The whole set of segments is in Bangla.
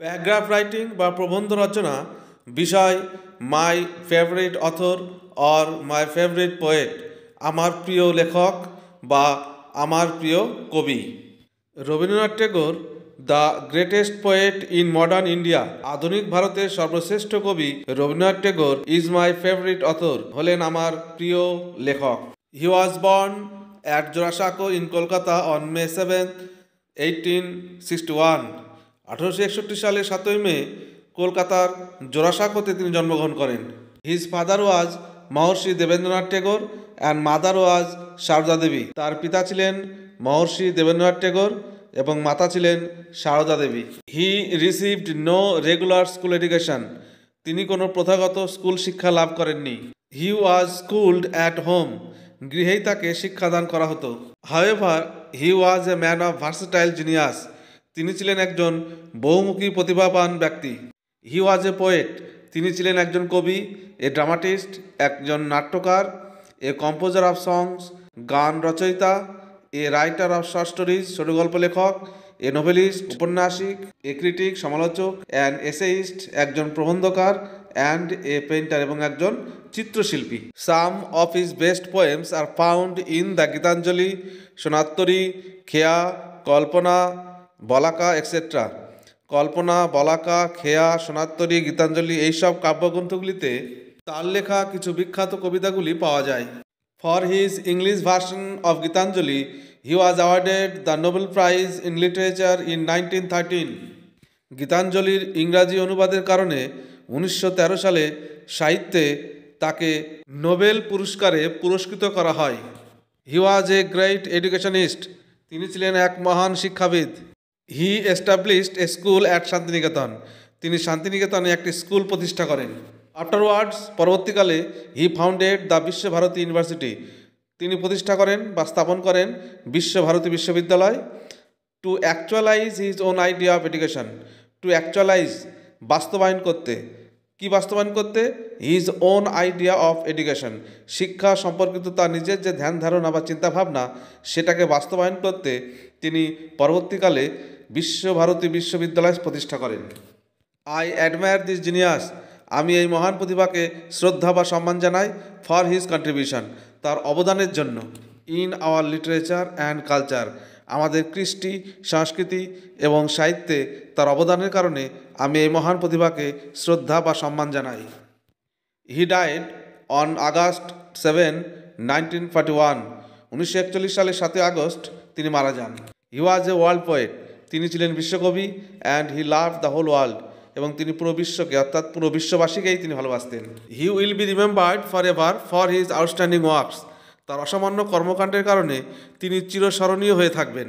প্যারাগ্রাফ রাইটিং বা প্রবন্ধ রচনা বিষয় my favourite author or my favourite poet, আমার প্রিয় লেখক বা আমার প্রিয় কবি। Rabindranath Tagore, the greatest poet in modern India, আধুনিক ভারতের সর্বশ্রেষ্ঠ কবি Rabindranath Tagore is my favourite author, হলেন আমার প্রিয় লেখক। He was born at Jorasanko in Kolkata on May 7, 1861। 1861 সালে 7ই মে কলকাতার জোড়াসাঁকোতে তিনি জন্মগ্রহণ করেন। His father was Maharshi Debendranath Tagore and mother was Sarada Devi. তার পিতা ছিলেন মহর্ষি দেবেন্দ্রনাথ টেগোর এবং মাতা ছিলেন Sarada Devi. He received no regular school education, তিনি কোনো প্রথাগত স্কুল শিক্ষা লাভ করেননি। হি ওয়াজ স্কুলড অ্যাট হোম, গৃহেই তাকে শিক্ষাদান করা হতো। However he was a man of versatile genius, তিনি ছিলেন একজন বহুমুখী প্রতিভাবান ব্যক্তি। হি ওয়াজ এ পোয়েট, তিনি ছিলেন একজন কবি, এ ড্রামাটিস্ট, একজন নাট্যকার, এ কম্পোজার অফ সংস, গান রচয়িতা, a writer of short stories, ছোট গল্প লেখক, এ নোভেলিস্ট, উপন্যাসিক, এ ক্রিটিক, সমালোচক, অ্যান এসেইস্ট, একজন প্রবন্ধকার, অ্যান্ড এ পেইন্টার, এবং একজন চিত্রশিল্পী। Some of his best poems are found in the Gitanjali, Sonartari, Kheya, Kalpana, Balaka etcetera. কল্পনা, বলাকা, খেয়া, সোনাত্তরী, গীতাঞ্জলি এইসব কাব্যগ্রন্থগুলিতে তার লেখা কিছু বিখ্যাত কবিতাগুলি পাওয়া যায়। For his English version of Gitanjali he was awarded the Nobel prize in literature in 1913। গীতাঞ্জলির ইংরাজি অনুবাদের কারণে 1913 সালে সাহিত্যে তাকে নোবেল পুরস্কারে পুরস্কৃত করা হয়। হি ওয়াজ এ গ্রেট এডুকেশনিস্ট, তিনি ছিলেন এক মহান শিক্ষাবিদ। He established a school at Shantiniketan, তিনি শান্তিনিকেতনে একটি স্কুল প্রতিষ্ঠা করেন। আফটারওয়ার্ডস, পরবর্তীকালে he founded the Visvabharati university, তিনি প্রতিষ্ঠা করেন বা স্থাপন করেন বিশ্বভারতী বিশ্ববিদ্যালয়। To actualise his own idea of education, to actualise, বাস্তবায়ন করতে। কি বাস্তবায়ন করতে? His own idea of education, শিক্ষা সম্পর্কিত তার নিজের যে ধ্যান ধারণা বা চিন্তাভাবনা, সেটাকে বাস্তবায়ন করতে তিনি পরবর্তীকালে বিশ্বভারতী বিশ্ববিদ্যালয় প্রতিষ্ঠা করেন। আই অ্যাডমায়ার দিস জিনিয়াস, আমি এই মহান প্রতিভাকে শ্রদ্ধা বা সম্মান জানাই। ফর হিজ কন্ট্রিবিউশন, তার অবদানের জন্য। In our literature and culture, আমাদের কৃষ্টি, সংস্কৃতি এবং সাহিত্যে তার অবদানের কারণে আমি এই মহান প্রতিভাকে শ্রদ্ধা বা সম্মান জানাই। He died on August 7, 1941। 1941 সালের 7 আগস্ট তিনি মারা যান। হি ওয়াজ এ ওয়ার্ল্ড পোয়েট, তিনি ছিলেন বিশ্বকবি। And he loved the whole world, এবং তিনি পুরো বিশ্বকে অর্থাৎ পুরো বিশ্ববাসীকেই তিনি ভালোবাসতেন। He will be remembered for ever for his outstanding works, তার অসামান্য কর্মকাণ্ডের কারণে তিনি চিরস্মরণীয় হয়ে থাকবেন।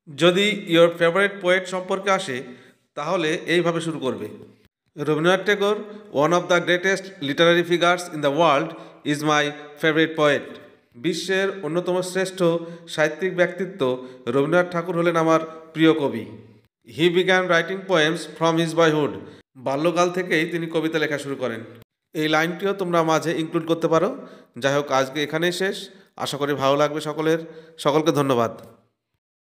যদি ইয়োর ফেভারিট পোয়েট সম্পর্কে আসে তাহলে এইভাবে শুরু করবে। Rabindranath Tagore, one of the greatest Literary figures in the world, is my favourite poet. বিশ্বের অন্যতম শ্রেষ্ঠ সাহিত্যিক ব্যক্তিত্ব রবীন্দ্রনাথ ঠাকুর হলেন আমার প্রিয় কবি। He began writing poems from his boyhood, বাল্যকাল থেকেই তিনি কবিতা লেখা শুরু করেন। এই লাইনটিও তোমরা মাঝে ইনক্লুড করতে পারো। যাই হোক, আজকে এখানেই শেষ। আশা করি ভালো লাগবে সকলের। সকলকে ধন্যবাদ।